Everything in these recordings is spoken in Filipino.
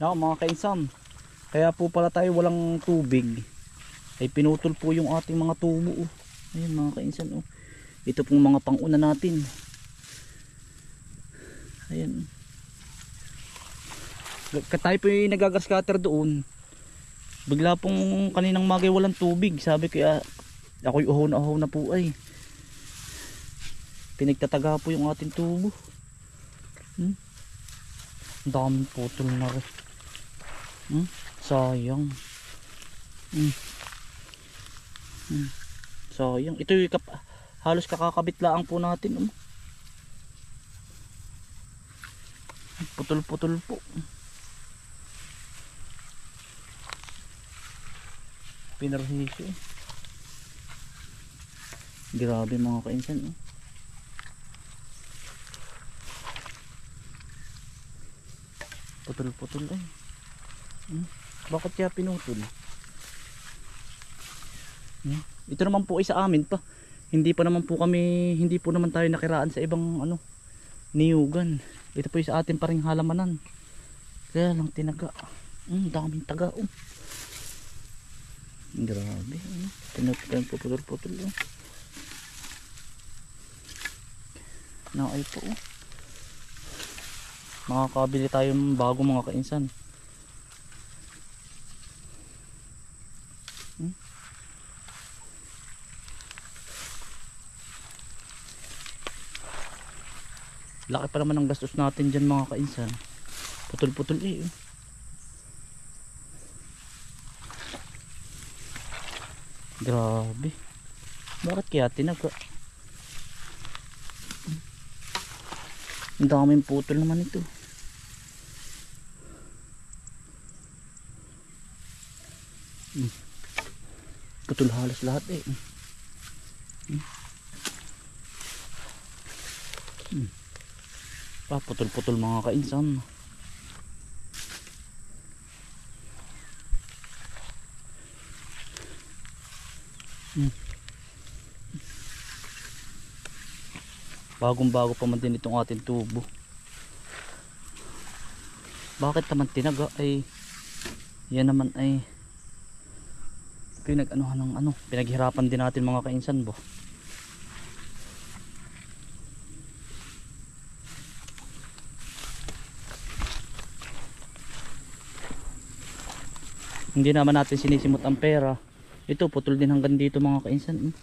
Yan mga kainsan. Kaya po pala tayo walang tubig. Ay pinutol po yung ating mga tubo. Oh. Ayun mga kainsan. Oh. Ito pong mga panguna natin. Ayan. Tayo po yung nagagascatter doon. Bigla pong kaninang magay walang tubig. Sabi kaya ako'y uhaw na po ay. Pinagtataga po yung ating tubo. Ang daming putol na rin. Sayang. Sayang. Ito yung halos kakakabit lang po natin. Putol-putol po. Pinarhisyo. Grabe mga kainsan. Putol-putol ay. Bakit kaya pinutol? Ito naman po ay sa amin pa. Hindi po naman tayo nakiraan sa ibang niyugan. Ito po ay sa atin pa ring halamanan. Kaya lang tinaga. Daming taga. Grabe. Putol-putol. Naay po. Makakabili tayong bago mga kainsan. Laki pa naman ang gastos natin dyan mga kainsan. Putol-putol eh. Grabe. Bakit kaya tinaga? Ang daming putol naman ito. Putol halos lahat eh. Putol-putol mga kainsan. Bagong-bago pa man din itong ating tubo. Bakit naman tinaga ay yan naman ay pinaghirapan din natin mga kainsan bo. Hindi naman natin sinisimot ang pera. Ito putol din hanggang dito mga kainsan.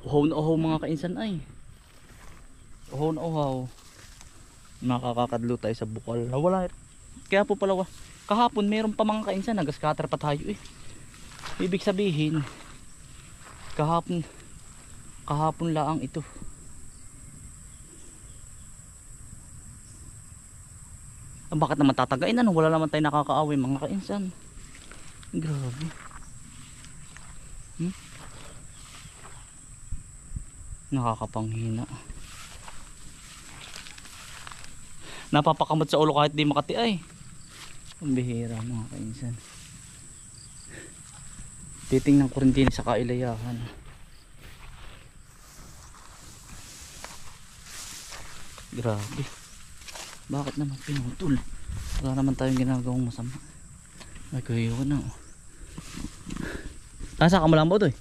Uhaw na uhaw mga kainsan ay. Uhaw na uhaw. Nakakakadlo tayo sa bukal. Nawala. Kaya po pala kahapon meron pa mga kainsan. Nag-scatter pa tayo eh. Ibig sabihin kahapon laang ito. Bakit naman tatagain? Wala naman tayo nakakaaway mga kainsan. Grabe. Nakakapanghina. Napapakamot sa ulo kahit di makati ay. Ang bihira mga kainsan. Titingnan ko rin din sa kailayahan. Grabe. Bakit naman pinutol? Wala naman tayong ginagawang masama. Ay kuya na. Nasa ka mo lang ba ito eh?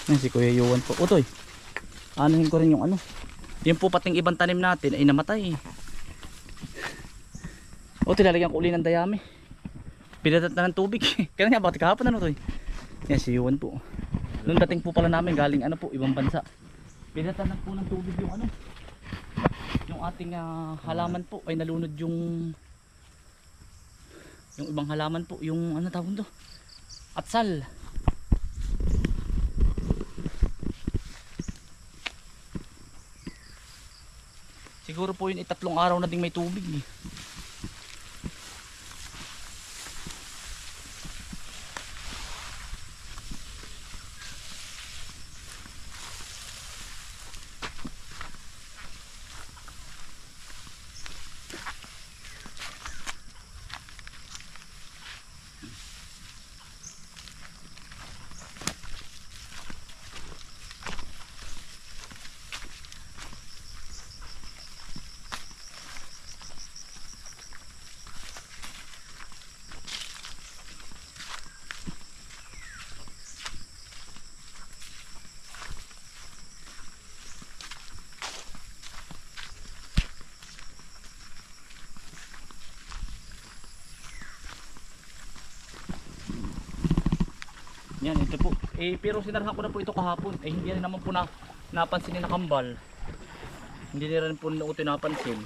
Yan si Kuya Yuan po. Utoy. Anuhin ko rin yung Yung po pating ibang tanim natin ay namatay. Utoy, lalagyan ko uli ng dayami. Pinatat na ng tubig. Kaya nga bakit kahapon Utoy? Yan si Yuan po. Noong dating po pala namin galing ibang bansa. Pinatat na po ng tubig yung yung ating halaman po ay nalunod yung ibang halaman po. Yung tawag to? Atsal. Siguro po yun 3 araw na ding may tubig eh. Yan, ito po. Pero sinarahan ko na po ito kahapon. Hindi rin naman po napansin ni nakambal. Hindi rin po nila ito napansin.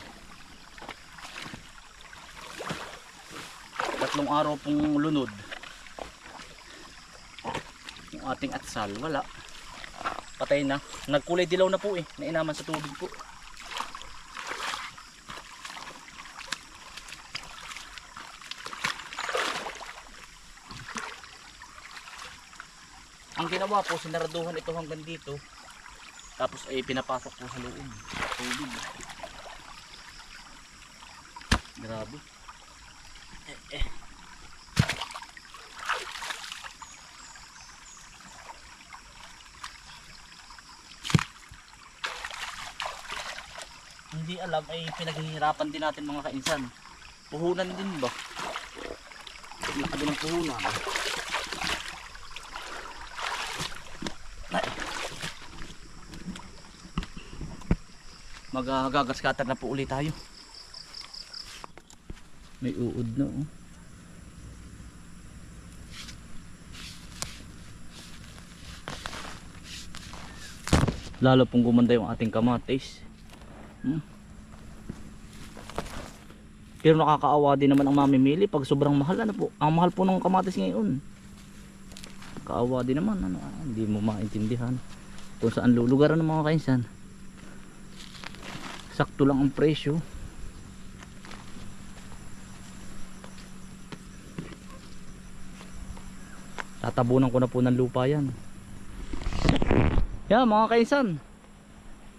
3 araw pong lunod. Yung ating atsal, wala. Patay na. Nagkulay dilaw na po nainaman sa tubig po. Ang ginawa po, sinaraduhan ito hanggang dito. Tapos ay pinapasok po sa loob. Tubig. Grabe. Hindi alam ay pinaghihirapan din natin mga kainsan. Puhunan din ba? Yung tabi ng puhunan. Magagaskatar na po ulit tayo. May uod na Lalo pong gumanda yung ating kamatis. Pero nakakaawa din naman ang mamimili pag sobrang mahal. Ano po? Ang mahal po ng kamatis ngayon. Kaawa din naman. Hindi mo maintindihan kung saan lulugaran ng mga kainsan. Sakto lang ang presyo. Tatabunan ko na po ng lupa yan. Yan mga kainsan.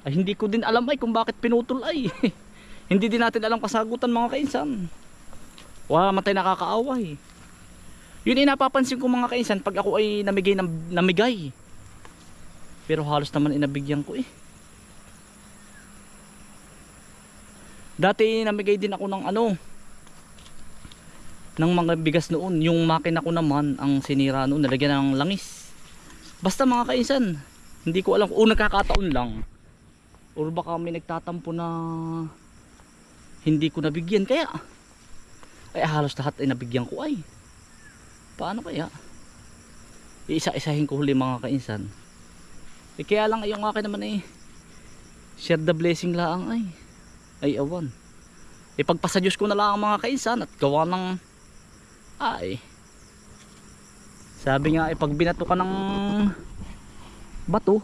Ay, hindi ko din alam kung bakit pinutol ay. Hindi din natin alam kasagutan mga kainsan. Wala man tayo nakakaawa Yun napapansin ko mga kainsan pag ako ay namigay. Pero halos naman inabigyan ko Dati namigay din ako ng ng mga bigas noon. Yung makina ko naman ang sinira noon, nalagyan ng langis. Basta mga kainsan, hindi ko alam kung nagkakataon lang or baka may nagtatampo na hindi ko nabigyan, kaya ay halos lahat ay nabigyan ko paano kaya? Iisa-isahin ko huli mga kainsan. Kaya lang yung akin naman share the blessing lang ay awan. Ipagpasa Diyos ko na lang mga kainsan at gawa ng sabi nga pag binato ka ng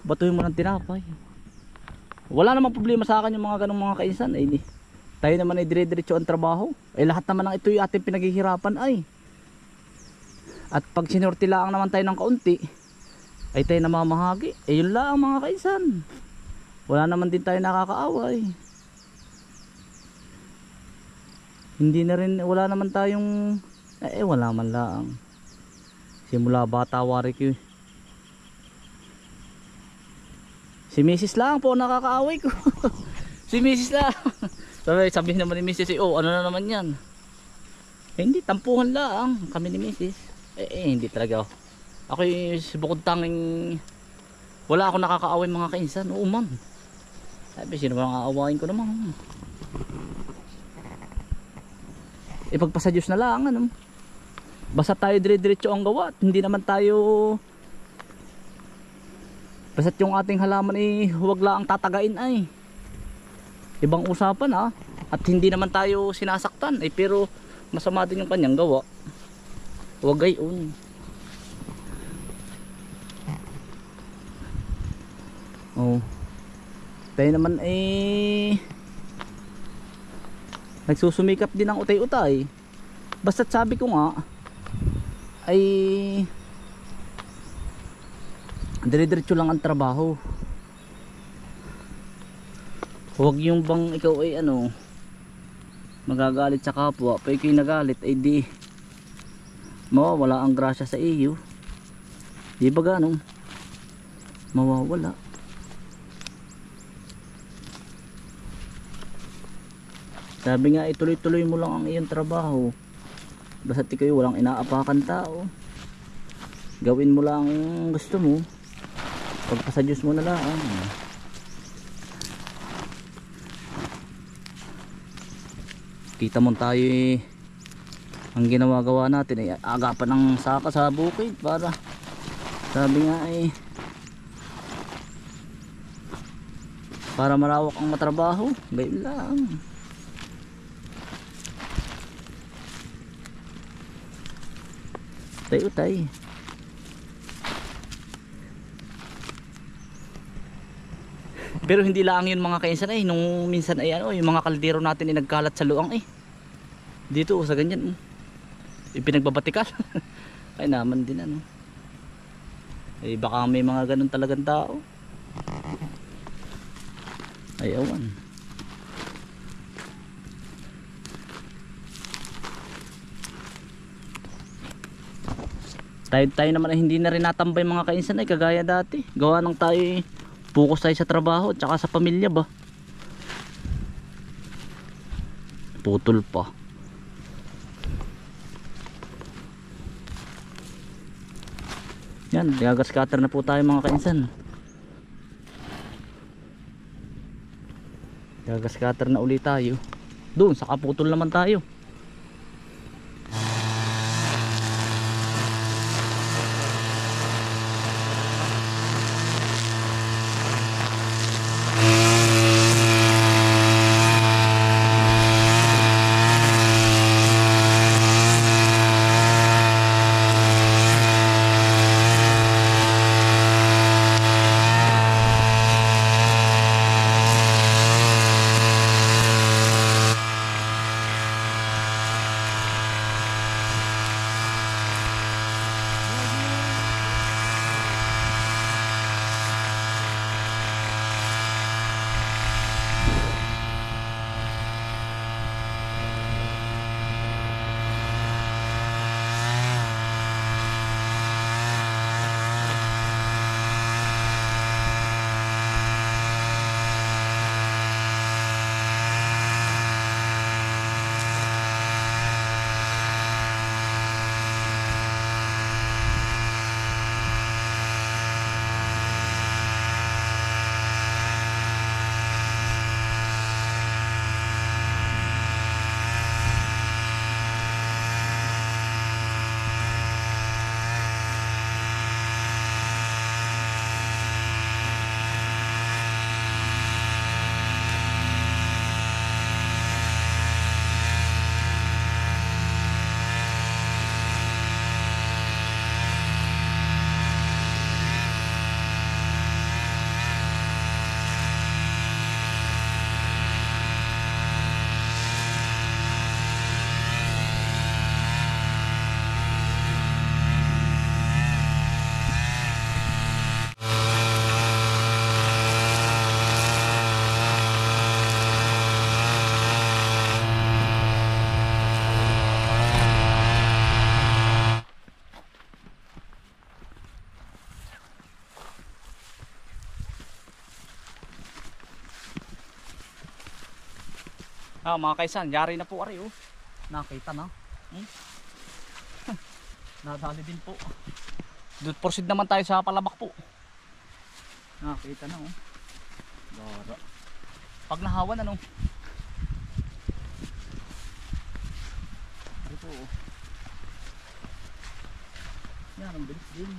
batuhin mo ng tinapay. Wala namang problema sa akin yung mga ganong mga kainsan tayo naman ay dire-diretso ang trabaho. Lahat naman ng ito yung ating pinaghihirapan at pag sinortilaang naman tayo ng kaunti ay tayo namamahagi. Yun lang mga kainsan. Wala naman din tayo nakakaaway. Hindi na rin, wala naman tayong wala man lang. Simula bata wari ko si Mrs. lang po nakakaaway ko. Si Mrs. lang. Sabihin naman ni Mrs. ano na naman yan. Hindi, tampuhan lang kami ni Mrs. Hindi talaga ako bukod tanging wala ako nakakaaway mga kainsan. Oo man. Sabi sino ba aawain ko naman. Ipagpasa Diyos na lang basta tayo dire-diretso ang gawa at hindi naman tayo basta't yung ating halaman huwag lang tatagain ibang usapan at hindi naman tayo sinasaktan pero masama din yung kanyang gawa. Huwag gayon. Tayo naman nagsusumikap din ng utay-utay. Basta't sabi ko nga ay dire-diretso lang ang trabaho. Huwag yung bang ikaw magagalit sa kapwa, pag ikaw nagalit di mawawala ang grasya sa iyo. Di ba ganun? Mawawala. Sabi nga ituloy-tuloy mo lang ang iyong trabaho. Basta't ikaw walang inaapakan tao. Gawin mo lang ang gusto mo. Pagpasa Diyos mo na lang. Kita mo tayo ang ginagawa natin agapan ng saka sa bukid para Sabi nga eh, para malawak ang matrabaho, gayon lang. Utay-utay. Pero hindi lang yun mga kainsan eh, nung minsan ay ano, yung mga kaldero natin ay nagkalat sa luang eh. Dito sa ganyan, ipinagbabatikal. Ay naman din ano. Eh baka may mga ganun talagang tao. Ay awan. Tayo naman ay hindi na rin natambay mga kainsan ay kagaya dati. Gawa ng tayo eh, focus tayo sa trabaho at saka sa pamilya ba. Putol pa. Yan, gagascatter na po tayo mga kainsan. Gagascatter na ulit tayo. Doon, sa kaputol naman tayo. Mga kaisan, yari na po ari oh. Nakita na. Nadali din po. Proceed naman tayo sa palabak po. Nakita na oh. Dara. Pag nahawan ano. Ito oh. Yan ang bilis din.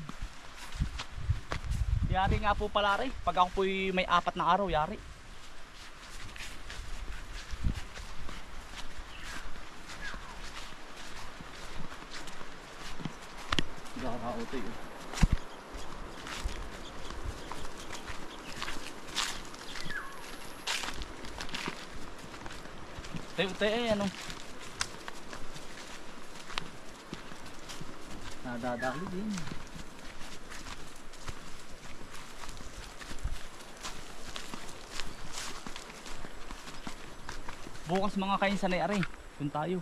Yari nga po pala rin. Pag ako po'y may 4 na araw, yari. Gaka-auto yun. Tayo ano. Nadadali din. Bukas mga kainsan ay aray. Doon tayo.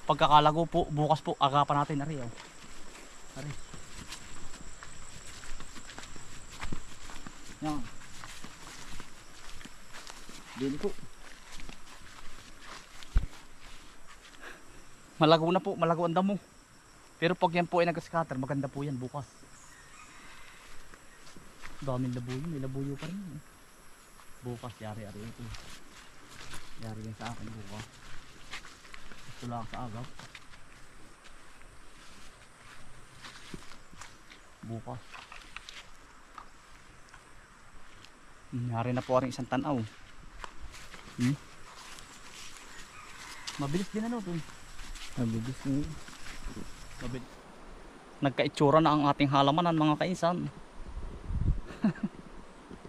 Pagkakalago po, bukas po, agapan natin ari oh. Ari. Yan. Dili po. Malago na po, malago ang damo. Pero pag yan po ay nag-scatter, maganda po yan bukas. Daming labuyo, may labuyo pa rin. Bukas yari-ari ito. Yari yan sa akin bukas. Gusto lang sa agaw. Bukas. Yari na po rin isang tanaw. Mabilis din ano to. Mabilis din. Mabilis. Nagkaitsura na ang ating halamanan mga kainsan.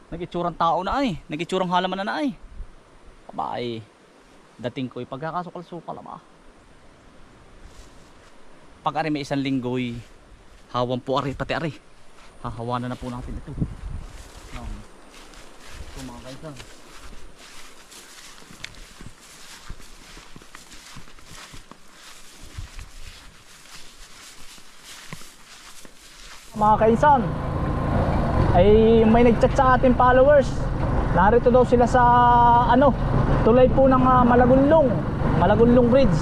Nag-itsurang tao na ay. Nag-itsurang halaman na ay. Abay. Dating ko'y pagkakasukal-sukal ba. Pag ari may isang linggoy, hawan po ari pati ari. Hahawanan na po natin ito. Ito mga kaisan. Mga kaisan, ay may nagchat sa ating followers. Narito daw sila sa ano, tulay po ng Malagunlong Bridge.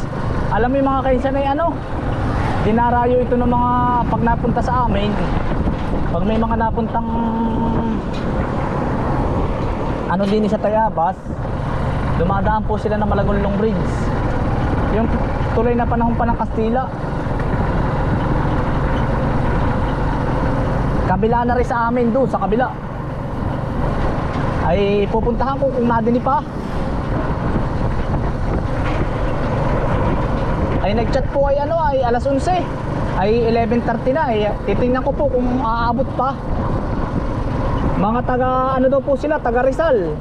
Alam mo yung mga kaisan ay ano, dinarayo ito ng mga pag napunta sa amin. Pag may mga napuntang ano din sa Tayabas, dumadaan po sila ng Malagunlong Bridge. Yung tulay na panahon pa ng Kastila. Kabila na rin sa amin doon, sa kabila. Ay pupuntahan ko kung nadini pa. Ay nagchat po ay ano ay alas 11. Ay 11:30 na ay titingnan ko po kung aabot pa. Mga taga ano daw po sila, taga Rizal.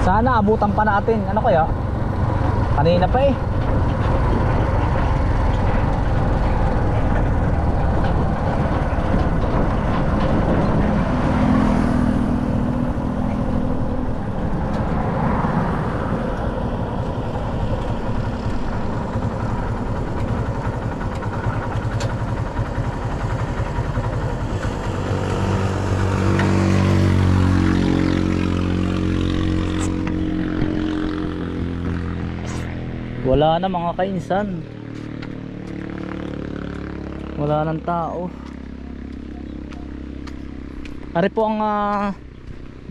Sana abutan pa natin. Ano kaya? Kanina pa eh. Wala na mga kainsan. Wala nang tao. Ari po ang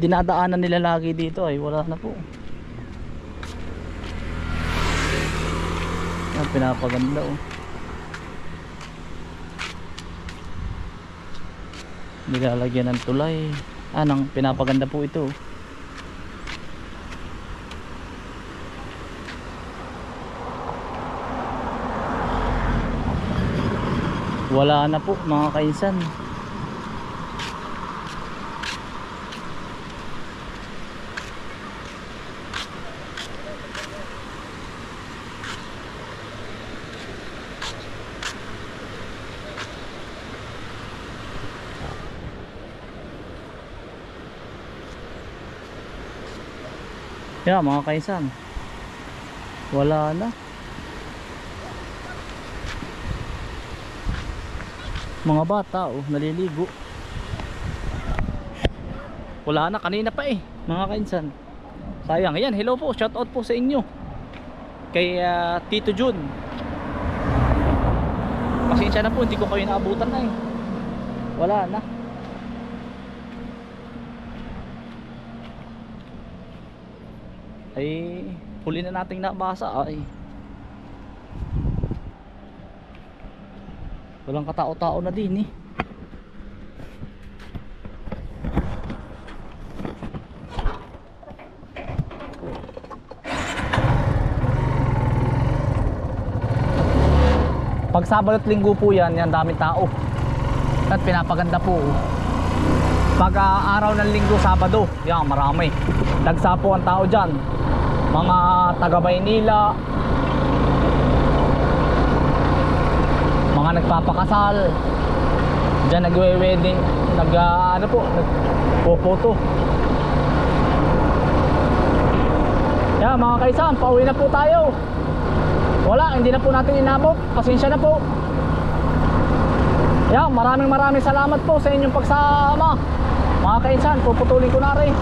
dinadaanan nila lagi dito ay wala na po. Yan, pinapaganda oh. Nilalagyan ng tulay. Nang pinapaganda po ito. Wala na po mga kainsan. Yeah, mga kainsan. Wala na. Mga bata oh, naliligo. Wala na kanina pa eh, mga kainsan. Sayang. Ayan, hello po, shout out po sa inyo. Kay Tito Jun. Pasensya na po, hindi ko kayo naabutan na eh. Wala na. Ay, huli na nating nabasa ay. Walang katao-tao na din eh. Pag Sabado at Linggo po yan daming tao. At pinapaganda po. Pag araw ng Linggo, Sabado, yan marami. Dagsa po ang tao dyan. Mga taga Maynila, mga nagpapakasal dyan, nagwe-wedding, ano po, nagpo-photo. Yan mga kaisan, pauwi na po tayo. Wala, hindi na po natin inabot. Pasensya na po. Yan, maraming salamat po sa inyong pagsama. Mga kaisan, puputulin ko na rin.